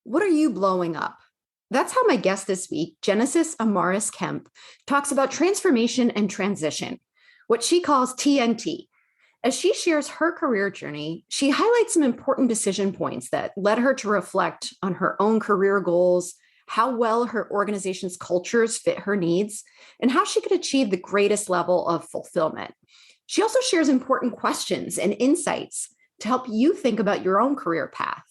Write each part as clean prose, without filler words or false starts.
What are you blowing up? That's how my guest this week, Genesis Amaris Kemp, talks about transformation and transition, what she calls TNT. As she shares her career journey, she highlights some important decision points that led her to reflect on her own career goals, how well her organization's cultures fit her needs, and how she could achieve the greatest level of fulfillment. She also shares important questions and insights to help you think about your own career path.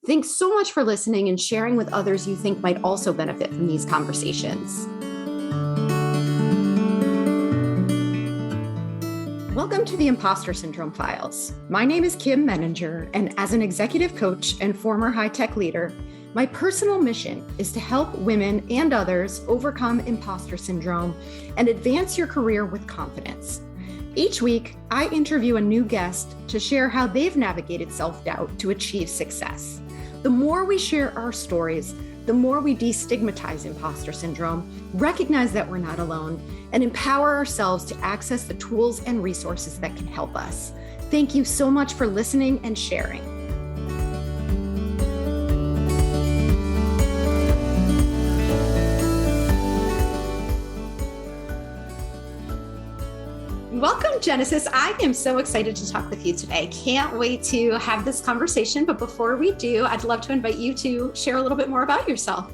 Thanks so much for listening and sharing with others you think might also benefit from these conversations. Welcome to the Impostor Syndrome Files. My name is Kim Menninger, and as an executive coach and former high-tech leader, my personal mission is to help women and others overcome imposter syndrome and advance your career with confidence. Each week, I interview a new guest to share how they've navigated self-doubt to achieve success. The more we share our stories, the more we destigmatize imposter syndrome, recognize that we're not alone, and empower ourselves to access the tools and resources that can help us. Thank you so much for listening and sharing. Welcome, Genesis. I am so excited to talk with you today. Can't wait to have this conversation. But before we do, I'd love to invite you to share a little bit more about yourself.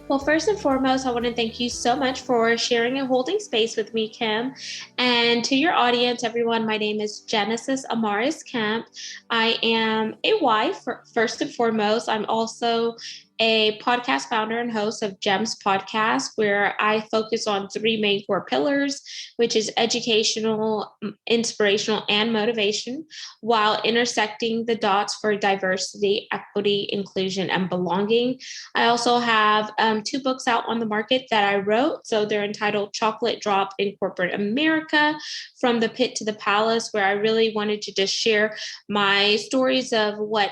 Well, first and foremost, I want to thank you so much for sharing and holding space with me, Kim. And to your audience, everyone, my name is Genesis Amaris Kemp. I am a wife, first and foremost. I'm also a podcast founder and host of GEMS podcast, where I focus on three main core pillars, which is educational, inspirational, and motivation, while intersecting the dots for diversity, equity, inclusion, and belonging. I also have two books out on the market that I wrote. So they're entitled Chocolate Drop in Corporate America, From the Pit to the Palace, where I really wanted to just share my stories of what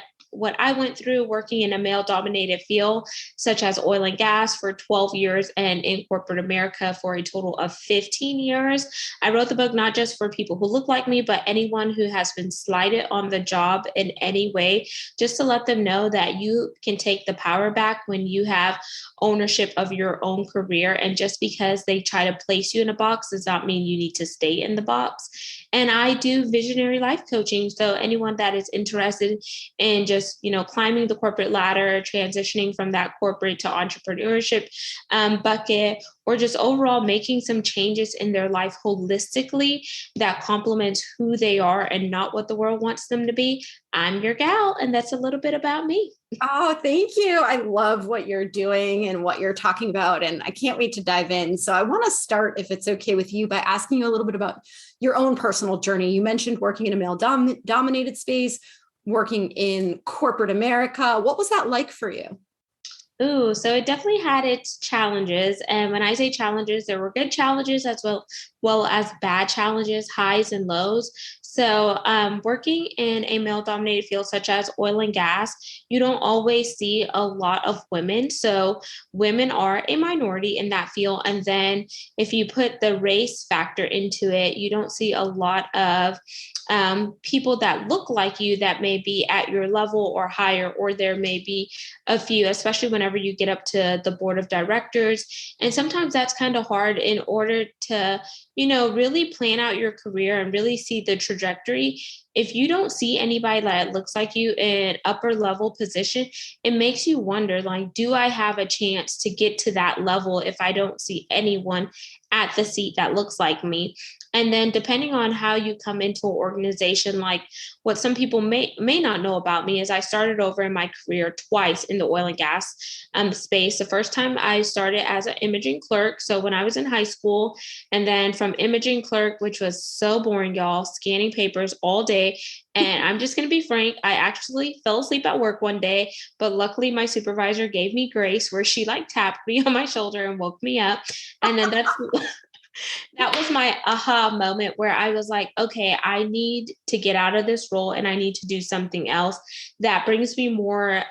I went through working in a male-dominated field, such as oil and gas for 12 years and in corporate America for a total of 15 years. I wrote the book not just for people who look like me, but anyone who has been slighted on the job in any way, just to let them know that you can take the power back when you have ownership of your own career. And just because they try to place you in a box does not mean you need to stay in the box. And I do visionary life coaching. So anyone that is interested in just climbing the corporate ladder, transitioning from that corporate to entrepreneurship bucket, or just overall making some changes in their life holistically that complements who they are and not what the world wants them to be, I'm your gal. And that's a little bit about me. Oh, thank you. I love what you're doing and what you're talking about, and I can't wait to dive in. So I want to start, if it's okay with you, by asking you a little bit about your own personal journey. You mentioned working in a male-dominated space, working in corporate America. What was that like for you? Ooh, so it definitely had its challenges. And when I say challenges, there were good challenges as well as bad challenges, highs and lows. So working in a male-dominated field such as oil and gas, you don't always see a lot of women. So women are a minority in that field. And then if you put the race factor into it, you don't see a lot of people that look like you that may be at your level or higher, or there may be a few, especially whenever you get up to the board of directors. And sometimes that's kind of hard in order to, really plan out your career and really see the trajectory. If you don't see anybody that looks like you in upper level position, it makes you wonder, do I have a chance to get to that level if I don't see anyone at the seat that looks like me? And then depending on how you come into an organization, like what some people may not know about me is I started over in my career twice in the oil and gas space. The first time I started as an imaging clerk. So when I was in high school, and then from imaging clerk, which was so boring, y'all, scanning papers all day. And I'm just going to be frank, I actually fell asleep at work one day, but luckily my supervisor gave me grace where she tapped me on my shoulder and woke me up. And then that was my aha moment where I was like, okay, I need to get out of this role and I need to do something else that brings me more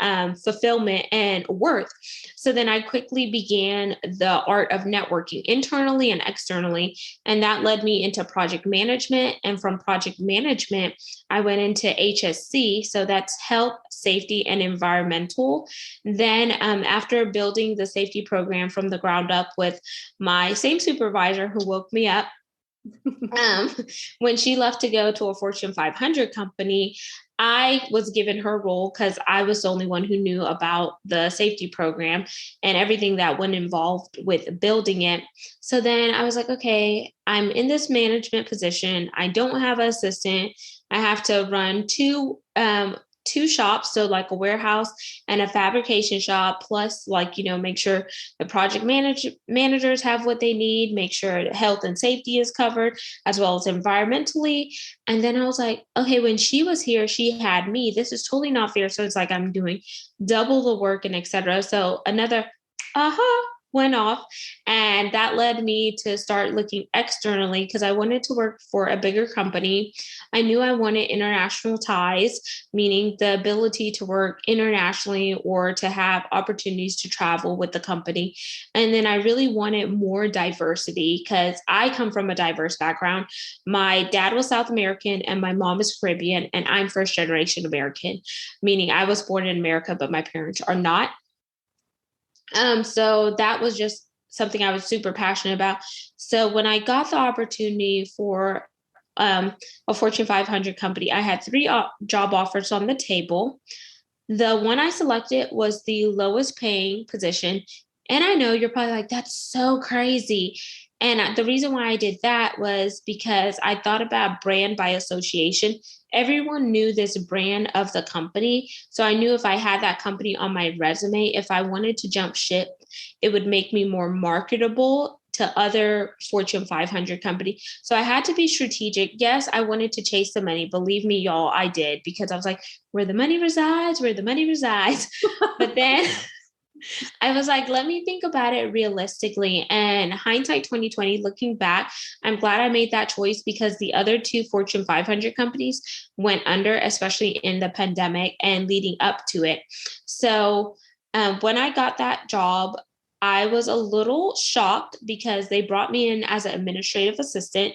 fulfillment and worth. So then I quickly began the art of networking internally and externally. And that led me into project management. And from project management, I went into HSC. So that's health, safety, and environmental. Then after building the safety program from the ground up with my same supervisor who woke me up, when she left to go to a Fortune 500 company, I was given her role because I was the only one who knew about the safety program and everything that went involved with building it. So then I was like, okay, I'm in this management position. I don't have an assistant. I have to run two shops, so like a warehouse and a fabrication shop, plus like, make sure the project managers have what they need, make sure health and safety is covered, as well as environmentally. And then I was like, okay, when she was here, she had me. This is totally not fair. So it's like I'm doing double the work and etc. So another went off. And that led me to start looking externally because I wanted to work for a bigger company. I knew I wanted international ties, meaning the ability to work internationally or to have opportunities to travel with the company. And then I really wanted more diversity because I come from a diverse background. My dad was South American and my mom is Caribbean, and I'm first generation American, meaning I was born in America, but my parents are not. So that was just something I was super passionate about. So when I got the opportunity for a Fortune 500 company, I had three job offers on the table. The one I selected was the lowest paying position. And I know you're probably like, that's so crazy. And the reason why I did that was because I thought about brand by association. Everyone knew this brand of the company. So I knew if I had that company on my resume, if I wanted to jump ship, it would make me more marketable to other Fortune 500 company. So I had to be strategic. Yes, I wanted to chase the money. Believe me, y'all, I did, because I was like, where the money resides, where the money resides. But then I was like, let me think about it realistically. And hindsight 2020, looking back, I'm glad I made that choice because the other two Fortune 500 companies went under, especially in the pandemic and leading up to it. So when I got that job, I was a little shocked because they brought me in as an administrative assistant,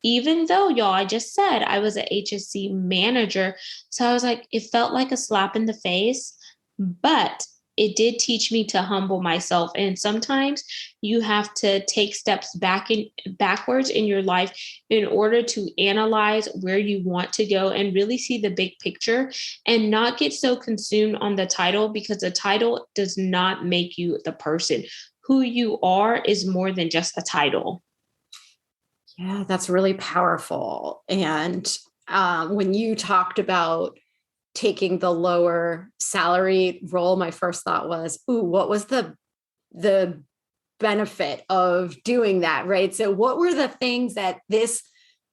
even though, y'all, I just said I was an HSC manager. So I was like, it felt like a slap in the face, but it did teach me to humble myself. And sometimes you have to take steps backwards in your life in order to analyze where you want to go and really see the big picture and not get so consumed on the title, because the title does not make you the person. Who you are is more than just a title. Yeah, that's really powerful. And when you talked about taking the lower salary role, my first thought was, ooh, what was the benefit of doing that, right? So what were the things that this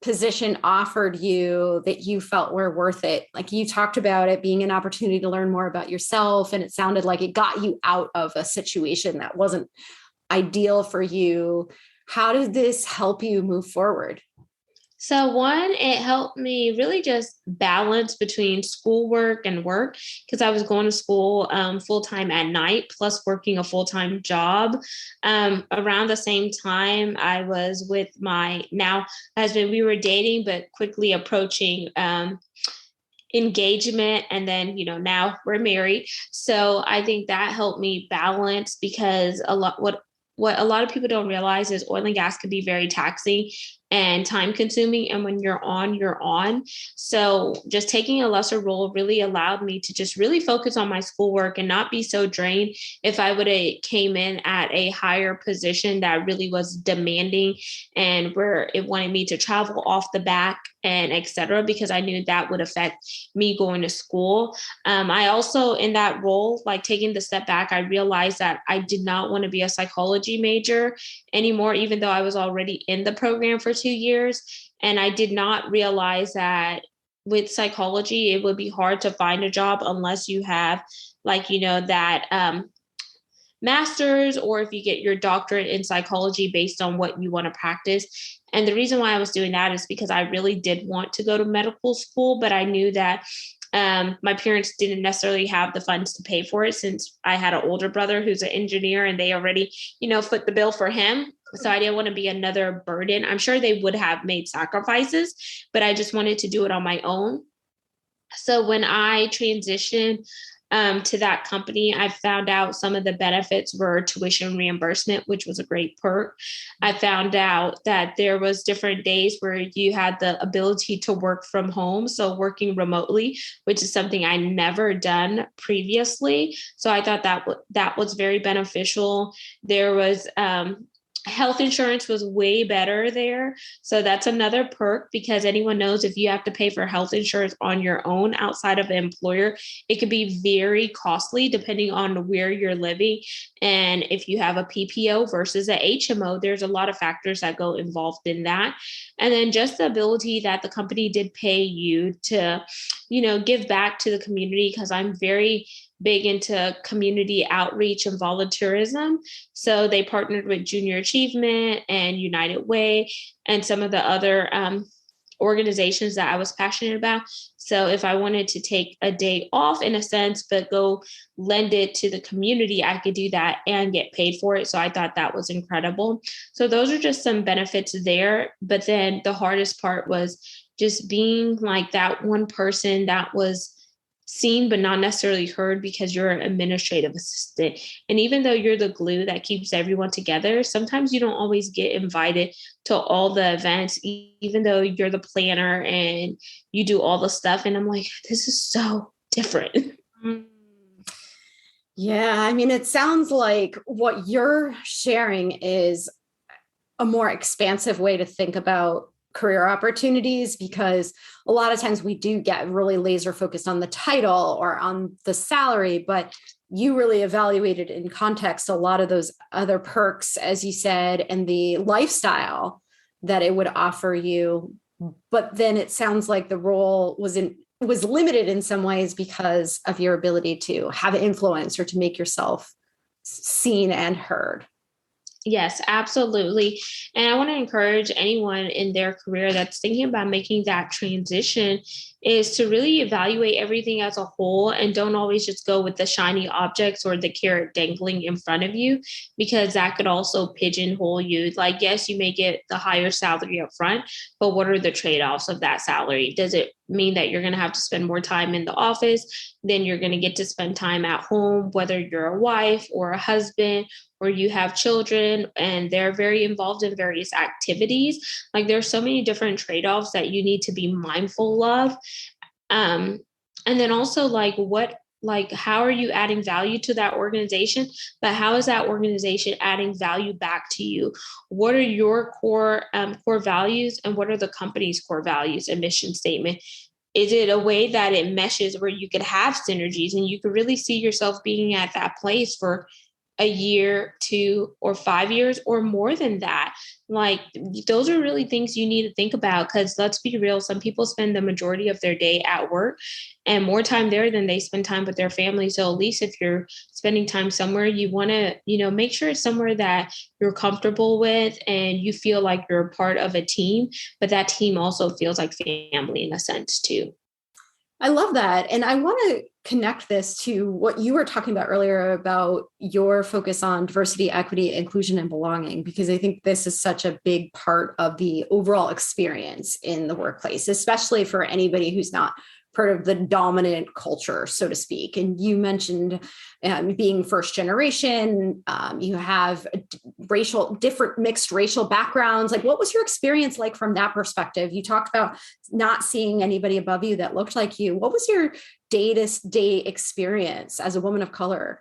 position offered you that you felt were worth it? Like you talked about it being an opportunity to learn more about yourself, and it sounded like it got you out of a situation that wasn't ideal for you. How did this help you move forward? So one, it helped me really just balance between schoolwork and work, because I was going to school full-time at night, plus working a full-time job. Around the same time, I was with my now husband. We were dating, but quickly approaching engagement. And then, now we're married. So I think that helped me balance, because what a lot of people don't realize is oil and gas can be very taxing and time consuming. And when you're on, you're on. So just taking a lesser role really allowed me to just really focus on my schoolwork and not be so drained if I would have came in at a higher position that really was demanding and where it wanted me to travel off the back and et cetera, because I knew that would affect me going to school. I also, in that role, like taking the step back, I realized that I did not want to be a psychology major anymore, even though I was already in the program for 2 years. And I did not realize that with psychology, it would be hard to find a job unless you have that master's, or if you get your doctorate in psychology based on what you want to practice. And the reason why I was doing that is because I really did want to go to medical school, but I knew that my parents didn't necessarily have the funds to pay for it, since I had an older brother who's an engineer and they already, foot the bill for him. So I didn't want to be another burden. I'm sure they would have made sacrifices, but I just wanted to do it on my own. So when I transitioned to that company, I found out some of the benefits were tuition reimbursement, which was a great perk. I found out that there was different days where you had the ability to work from home, so working remotely, which is something I never done previously. So I thought that was very beneficial. There was health insurance was way better there. So that's another perk, because anyone knows if you have to pay for health insurance on your own outside of an employer, it could be very costly depending on where you're living. And if you have a PPO versus a HMO, there's a lot of factors that go involved in that. And then just the ability that the company did pay you to, give back to the community, because I'm very big into community outreach and volunteerism. So they partnered with Junior Achievement and United Way and some of the other organizations that I was passionate about. So if I wanted to take a day off in a sense, but go lend it to the community, I could do that and get paid for it. So I thought that was incredible. So those are just some benefits there. But then the hardest part was just being like that one person that was seen but not necessarily heard, because you're an administrative assistant. And even though you're the glue that keeps everyone together, sometimes you don't always get invited to all the events, even though you're the planner and you do all the stuff. And I'm like, this is so different. Yeah, I mean, it sounds like what you're sharing is a more expansive way to think about career opportunities, because a lot of times we do get really laser focused on the title or on the salary, but you really evaluated in context a lot of those other perks, as you said, and the lifestyle that it would offer you. But then it sounds like the role was limited in some ways because of your ability to have influence or to make yourself seen and heard. Yes, absolutely. And I want to encourage anyone in their career that's thinking about making that transition is to really evaluate everything as a whole, and don't always just go with the shiny objects or the carrot dangling in front of you, because that could also pigeonhole you. Like, yes, you may get the higher salary up front, but what are the trade-offs of that salary? Does it mean that you're going to have to spend more time in the office? Then you're going to get to spend time at home, whether you're a wife or a husband or you have children and they're very involved in various activities. Like, there's so many different trade-offs that you need to be mindful of. And then also how are you adding value to that organization, but how is that organization adding value back to you? What are your core values, and what are the company's core values and mission statement? Is it a way that it meshes where you could have synergies and you could really see yourself being at that place for a year, 2 or 5 years, or more than that? Like, those are really things you need to think about, because let's be real, some people spend the majority of their day at work and more time there than they spend time with their family. So at least if you're spending time somewhere, you want to, make sure it's somewhere that you're comfortable with and you feel like you're a part of a team, but that team also feels like family in a sense too. I love that. And I want to connect this to what you were talking about earlier about your focus on diversity, equity, inclusion, and belonging, because I think this is such a big part of the overall experience in the workplace, especially for anybody who's not part of the dominant culture, so to speak. And you mentioned being first generation, you have different mixed racial backgrounds. Like, what was your experience like from that perspective? You talked about not seeing anybody above you that looked like you. What was your day-to-day experience as a woman of color?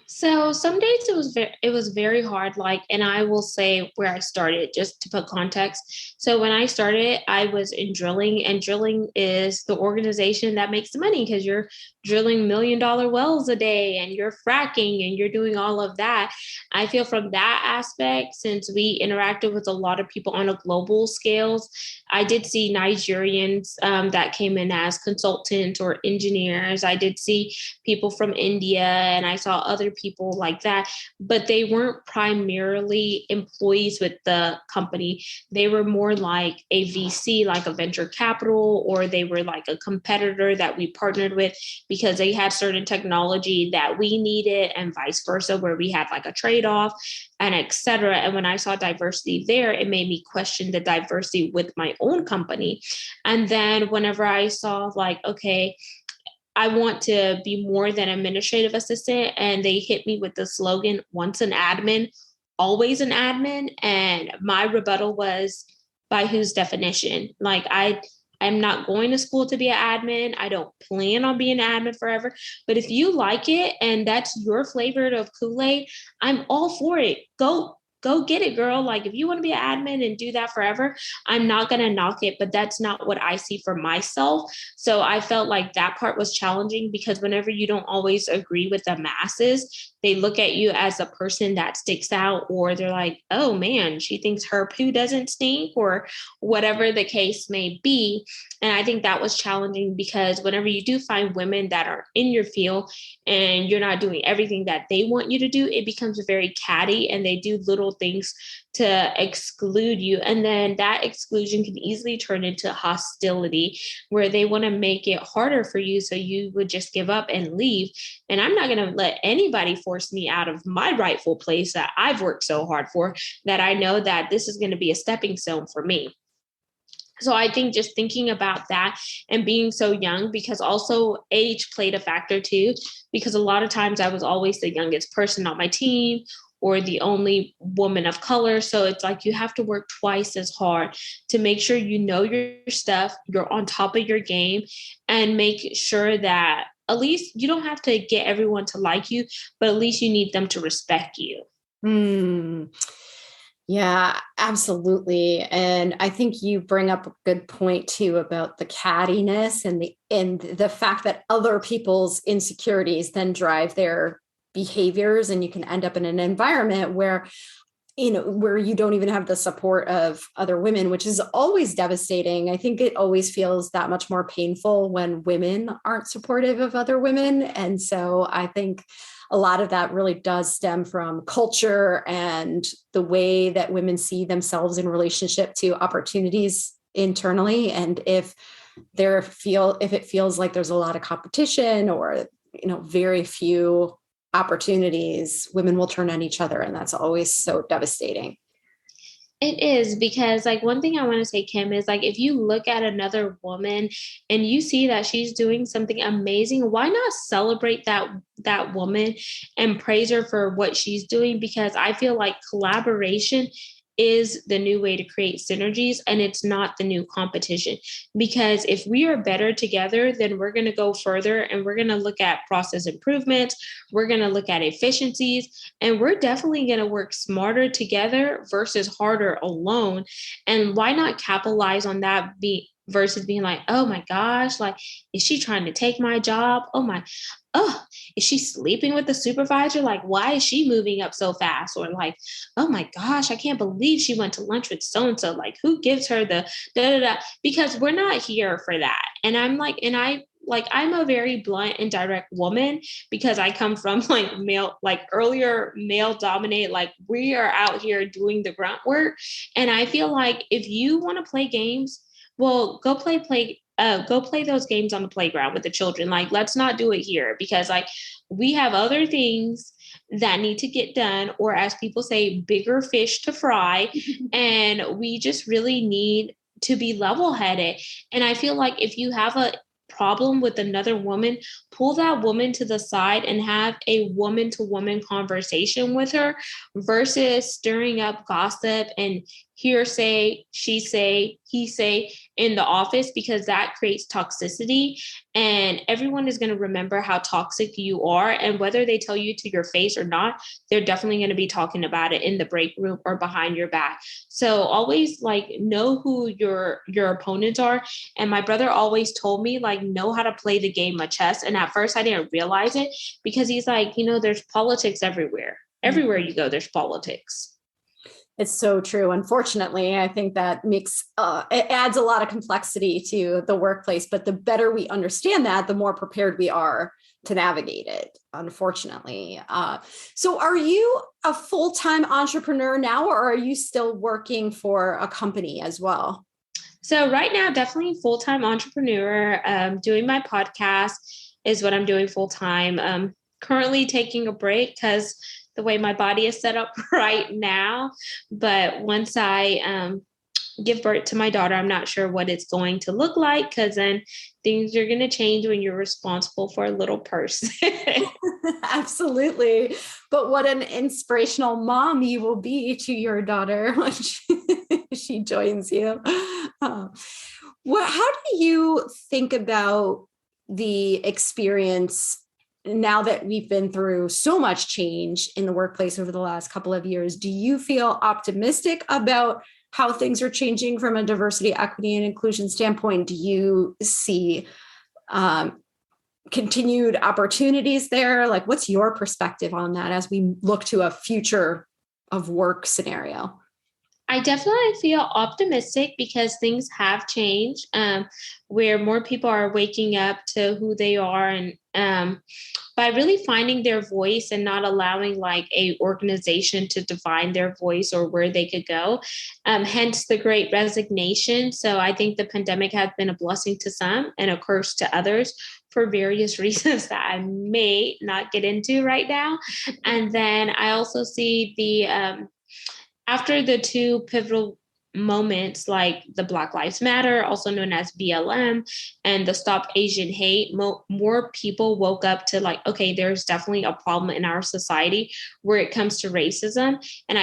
So some days it was very hard. Like, and I will say where I started, just to put context. So when I started, I was in drilling, and drilling is the organization that makes the money, because you're drilling $1 million wells a day and you're fracking and you're doing all of that. I feel from that aspect, since we interacted with a lot of people on a global scales, I did see Nigerians that came in as consultants or engineers. I did see people from India, and I saw other people like that, but they weren't primarily employees with the company. They were more like a VC, like a venture capital, or they were like a competitor that we partnered with because they had certain technology that we needed and vice versa, where we had like a trade-off and et cetera. And when I saw diversity there, it made me question the diversity with my own company. And then whenever I saw like, okay, I want to be more than administrative assistant, and they hit me with the slogan, once an admin, always an admin. And my rebuttal was, by whose definition? Like I'm not going to school to be an admin. I don't plan on being an admin forever. But if you like it and that's your flavor of Kool-Aid, I'm all for it. Go get it, girl. Like if you want to be an admin and do that forever, I'm not going to knock it, but that's not what I see for myself. So I felt like that part was challenging because whenever you don't always agree with the masses, they look at you as a person that sticks out, or they're like, oh man, she thinks her poo doesn't stink, or whatever the case may be. And I think that was challenging because whenever you do find women that are in your field and you're not doing everything that they want you to do, it becomes very catty and they do little things to exclude you. And then that exclusion can easily turn into hostility where they want to make it harder for you. So you would just give up and leave. And I'm not going to let anybody force me out of my rightful place that I've worked so hard for, that I know that this is going to be a stepping stone for me. So I think just thinking about that and being so young, because also age played a factor too, because a lot of times I was always the youngest person on my team or the only woman of color. So it's like you have to work twice as hard to make sure you know your stuff, you're on top of your game, and make sure that at least you don't have to get everyone to like you, but at least you need them to respect you. Yeah, absolutely. And I think you bring up a good point too about the cattiness and the fact that other people's insecurities then drive their behaviors, and you can end up in an environment where where you don't even have the support of other women, which is always devastating. I think it always feels that much more painful when women aren't supportive of other women. And so I think a lot of that really does stem from culture and the way that women see themselves in relationship to opportunities internally. And if it feels like there's a lot of competition or, very few opportunities, women will turn on each other. And that's always so devastating. It is, because like one thing I want to say, Kim, is like if you look at another woman and you see that she's doing something amazing, why not celebrate that woman and praise her for what she's doing? Because I feel like collaboration is the new way to create synergies, and it's not the new competition. Because if we are better together, then we're going to go further and we're going to look at process improvements. We're going to look at efficiencies, and we're definitely going to work smarter together versus harder alone. And why not capitalize on that versus being like, oh my gosh, like, is she trying to take my job? Is she sleeping with the supervisor? Like, why is she moving up so fast? Or like, oh my gosh, I can't believe she went to lunch with so-and-so. Like, who gives her the da-da-da? Because we're not here for that. And I'm a very blunt and direct woman because I come from earlier male dominated, like we are out here doing the grunt work. And I feel like if you want to play games, well, go play those games on the playground with the children. Like, let's not do it here because like we have other things that need to get done, or as people say, bigger fish to fry. And we just really need to be level-headed. And I feel like if you have a problem with another woman, pull that woman to the side and have a woman-to-woman conversation with her versus stirring up gossip and hearsay, she say, he say in the office, because that creates toxicity. And everyone is going to remember how toxic you are. And whether they tell you to your face or not, they're definitely going to be talking about it in the break room or behind your back. So always know who your opponents are. And my brother always told me know how to play the game of chess. And at first I didn't realize it because he's like, there's politics everywhere. Everywhere you go, there's politics. It's so true. Unfortunately, I think that makes it adds a lot of complexity to the workplace. But the better we understand that, the more prepared we are to navigate it, unfortunately. So are you a full-time entrepreneur now, or are you still working for a company as well? So right now, definitely full-time entrepreneur. Doing my podcast is what I'm doing full-time. Currently taking a break because the way my body is set up right now. But once I give birth to my daughter, I'm not sure what it's going to look like, because then things are going to change when you're responsible for a little person. Absolutely. But what an inspirational mom you will be to your daughter when she joins you. How do you think about the experience now that we've been through so much change in the workplace over the last couple of years? Do you feel optimistic about how things are changing from a diversity, equity, and inclusion standpoint? Do you see continued opportunities there? Like, what's your perspective on that as we look to a future of work scenario? I definitely feel optimistic because things have changed, where more people are waking up to who they are, and by really finding their voice and not allowing like a organization to define their voice or where they could go. Hence the Great Resignation. So I think the pandemic has been a blessing to some and a curse to others for various reasons that I may not get into right now. And then I also see the after the two pivotal moments like the Black Lives Matter, also known as BLM, and the Stop Asian Hate, more people woke up to like, okay, there's definitely a problem in our society where it comes to racism. And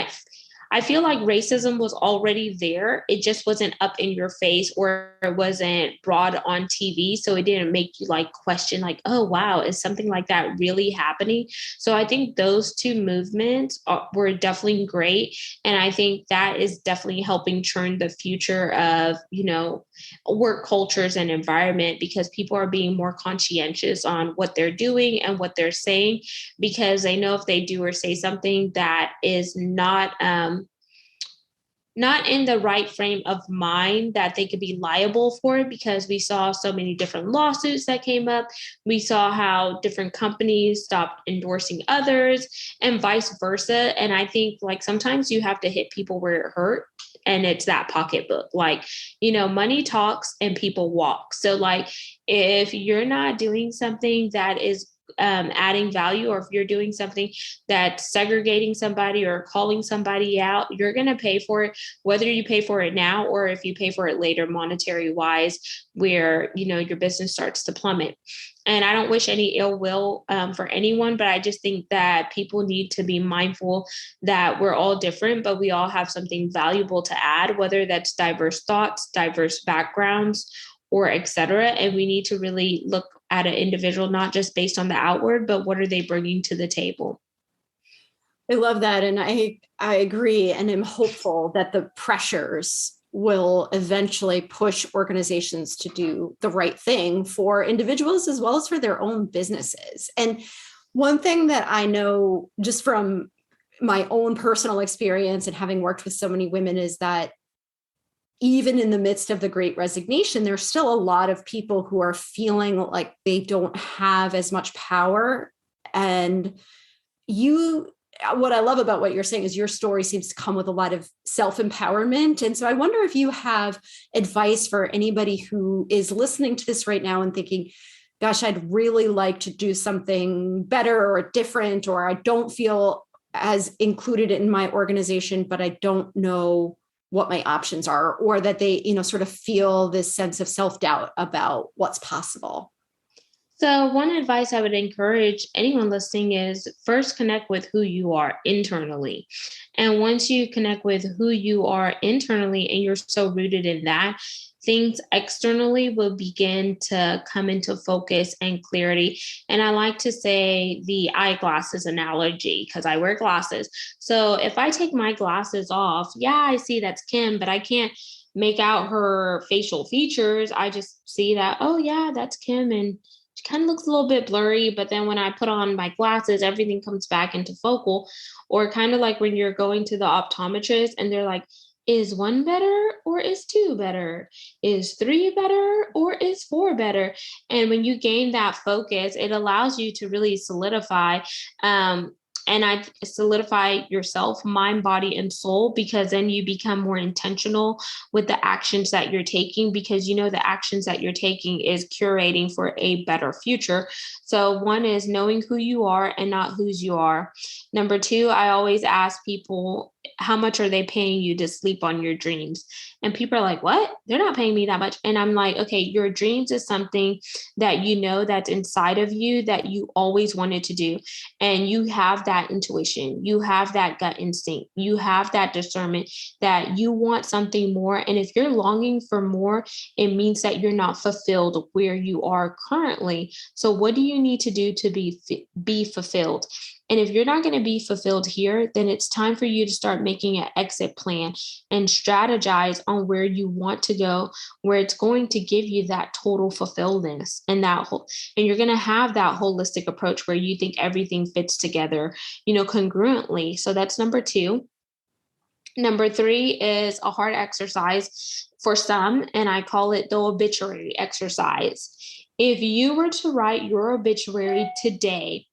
I feel like racism was already there. It just wasn't up in your face, or it wasn't broad on TV. So it didn't make you like question like, oh, wow, is something like that really happening? So I think those two movements were definitely great. And I think that is definitely helping turn the future of, work cultures and environment, because people are being more conscientious on what they're doing and what they're saying, because they know if they do or say something that is not in the right frame of mind, that they could be liable for it, because we saw so many different lawsuits that came up. We saw how different companies stopped endorsing others and vice versa. And I think like sometimes you have to hit people where it hurt. And it's that pocketbook, like, money talks and people walk. So like, if you're not doing something that is adding value, or if you're doing something that's segregating somebody or calling somebody out, you're going to pay for it, whether you pay for it now or if you pay for it later, monetary wise, where, your business starts to plummet. And I don't wish any ill will for anyone, but I just think that people need to be mindful that we're all different, but we all have something valuable to add, whether that's diverse thoughts, diverse backgrounds, or et cetera. And we need to really look at an individual, not just based on the outward, but what are they bringing to the table? I love that. And I agree, and am hopeful that the pressures will eventually push organizations to do the right thing for individuals as well as for their own businesses. And one thing that I know just from my own personal experience and having worked with so many women is that even in the midst of the Great Resignation, there's still a lot of people who are feeling like they don't have as much power. And what I love about what you're saying is your story seems to come with a lot of self-empowerment. And so I wonder if you have advice for anybody who is listening to this right now and thinking, gosh, I'd really like to do something better or different, or I don't feel as included in my organization, but I don't know what my options are, or that they, sort of feel this sense of self-doubt about what's possible. So one advice I would encourage anyone listening is first connect with who you are internally. And once you connect with who you are internally and you're so rooted in that, things externally will begin to come into focus and clarity. And I like to say the eyeglasses analogy, because I wear glasses. So if I take my glasses off, yeah, I see that's Kim, but I can't make out her facial features. I just see that, oh yeah, that's Kim. And she kind of looks a little bit blurry, but then when I put on my glasses, everything comes back into focal. Or kind of like when you're going to the optometrist and they're like, Is one better or is two better? Is three better or is four better? And when you gain that focus, it allows you to really solidify yourself, mind, body, and soul, because then you become more intentional with the actions that you're taking, because you know the actions that you're taking is curating for a better future. So one is knowing who you are and not whose you are. Number two, I always ask people, how much are they paying you to sleep on your dreams? And people are like, what? They're not paying me that much. And I'm like, okay, your dreams is something that you know that's inside of you that you always wanted to do. And you have that intuition, you have that gut instinct, you have that discernment that you want something more. And if you're longing for more, it means that you're not fulfilled where you are currently. So what do you need to do to be fulfilled? And if you're not going to be fulfilled here, then it's time for you to start making an exit plan and strategize on where you want to go, where it's going to give you that total fulfillment and and you're going to have that holistic approach where you think everything fits together, congruently. So that's number two. Number three is a hard exercise for some, and I call it the obituary exercise. If you were to write your obituary today,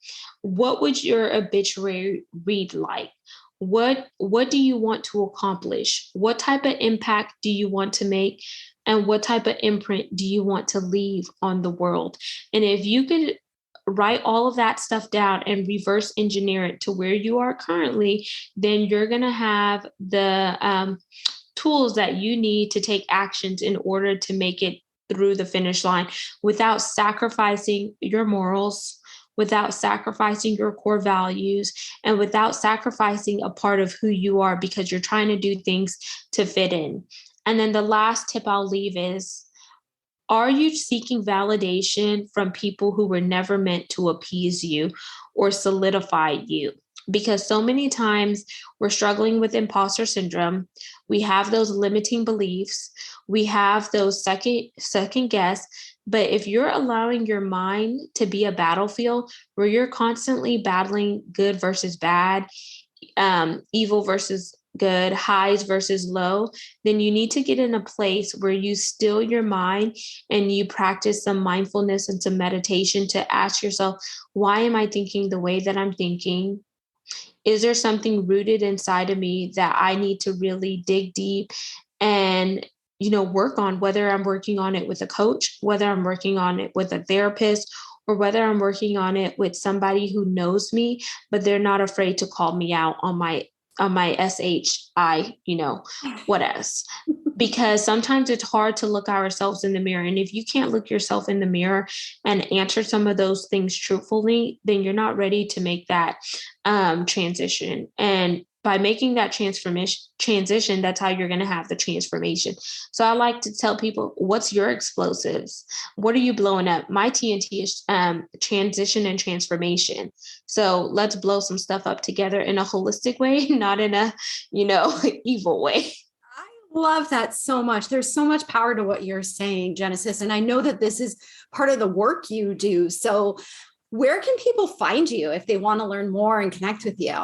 what would your obituary read like? What do you want to accomplish? What type of impact do you want to make? And what type of imprint do you want to leave on the world? And if you could write all of that stuff down and reverse engineer it to where you are currently, then you're going to have the tools that you need to take actions in order to make it through the finish line without sacrificing your morals, without sacrificing your core values, and without sacrificing a part of who you are because you're trying to do things to fit in. And then the last tip I'll leave is, are you seeking validation from people who were never meant to appease you or solidify you? Because so many times we're struggling with imposter syndrome. We have those limiting beliefs. We have those second guess. But if you're allowing your mind to be a battlefield where you're constantly battling good versus bad, evil versus good, highs versus low, then you need to get in a place where you still your mind and you practice some mindfulness and some meditation to ask yourself, why am I thinking the way that I'm thinking? Is there something rooted inside of me that I need to really dig deep and work on, whether I'm working on it with a coach, whether I'm working on it with a therapist, or whether I'm working on it with somebody who knows me, but they're not afraid to call me out on my SHI, what else? Because sometimes it's hard to look ourselves in the mirror. And if you can't look yourself in the mirror and answer some of those things truthfully, then you're not ready to make that transition. And by making that transition, that's how you're going to have the transformation. So I like to tell people, what's your explosives? What are you blowing up? My TNT is transition and transformation. So let's blow some stuff up together in a holistic way, not in a, evil way. Love that so much. There's so much power to what you're saying, Genesis. And I know that this is part of the work you do. So where can people find you if they want to learn more and connect with you?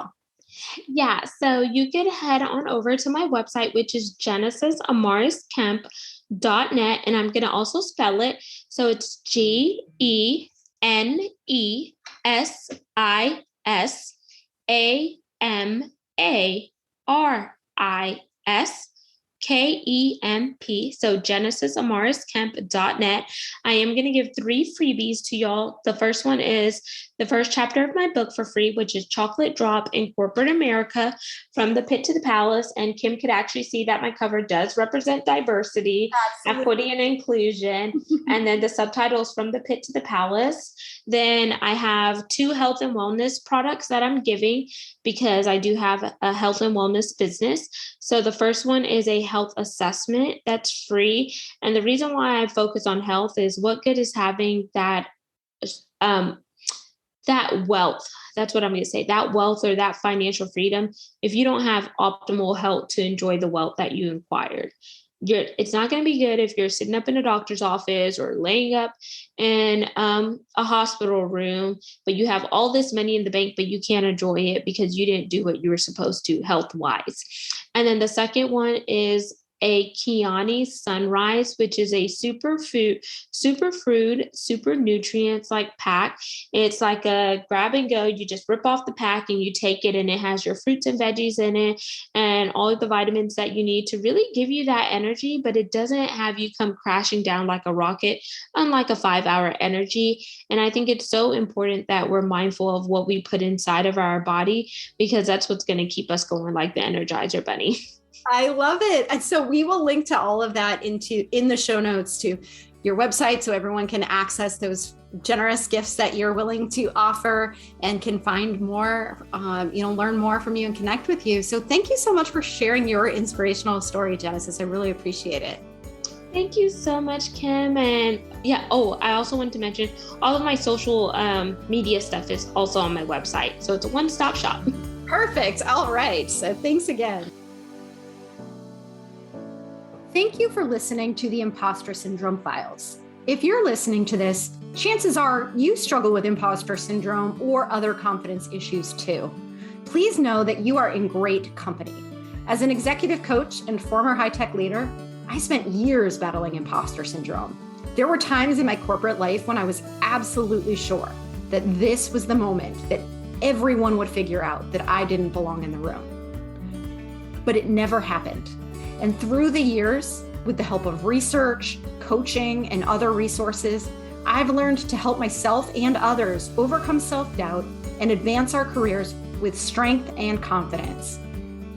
Yeah, so you can head on over to my website, which is genesisamarisKemp.net. And I'm going to also spell it. So it's GenesisAmarisKemp. So genesisamarisKemp.net. I am going to give 3 freebies to y'all. The first one is the first chapter of my book for free, which is Chocolate Drop in Corporate America, From the Pit to the Palace. And Kim could actually see that my cover does represent diversity, equity, and inclusion. And then the subtitle is From the Pit to the Palace. Then I have 2 health and wellness products that I'm giving because I do have a health and wellness business. So the first one is a health assessment that's free. And the reason why I focus on health is, what good is having that wealth? That's what I'm going to say, that wealth or that financial freedom, if you don't have optimal health to enjoy the wealth that you acquired. It's not going to be good if you're sitting up in a doctor's office or laying up in a hospital room, but you have all this money in the bank, but you can't enjoy it because you didn't do what you were supposed to health wise. And then the second one is a Kiani Sunrise, which is a superfood, super nutrients like pack. It's like a grab and go. You just rip off the pack and you take it, and it has your fruits and veggies in it and all of the vitamins that you need to really give you that energy, but it doesn't have you come crashing down like a rocket, unlike a 5-hour energy. And I think it's so important that we're mindful of what we put inside of our body, because that's what's going to keep us going like the Energizer Bunny. I love it. And so we will link to all of that in the show notes to your website, so everyone can access those generous gifts that you're willing to offer and can find more, learn more from you and connect with you. So thank you so much for sharing your inspirational story, Genesis. I really appreciate it. Thank you so much, Kim. And I also want to mention all of my social media stuff is also on my website. So it's a one-stop shop. Perfect. All right. So thanks again. Thank you for listening to the Impostor Syndrome Files. If you're listening to this, chances are you struggle with imposter syndrome or other confidence issues too. Please know that you are in great company. As an executive coach and former high-tech leader, I spent years battling imposter syndrome. There were times in my corporate life when I was absolutely sure that this was the moment that everyone would figure out that I didn't belong in the room. But it never happened. And through the years, with the help of research, coaching, and other resources, I've learned to help myself and others overcome self-doubt and advance our careers with strength and confidence.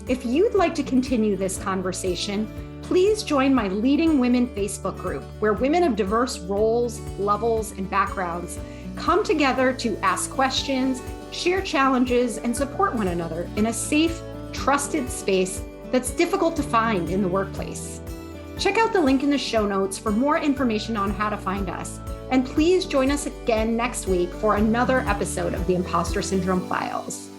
If you'd like to continue this conversation, please join my Leading Women Facebook group, where women of diverse roles, levels, and backgrounds come together to ask questions, share challenges, and support one another in a safe, trusted space that's difficult to find in the workplace. Check out the link in the show notes for more information on how to find us. And please join us again next week for another episode of the Impostor Syndrome Files.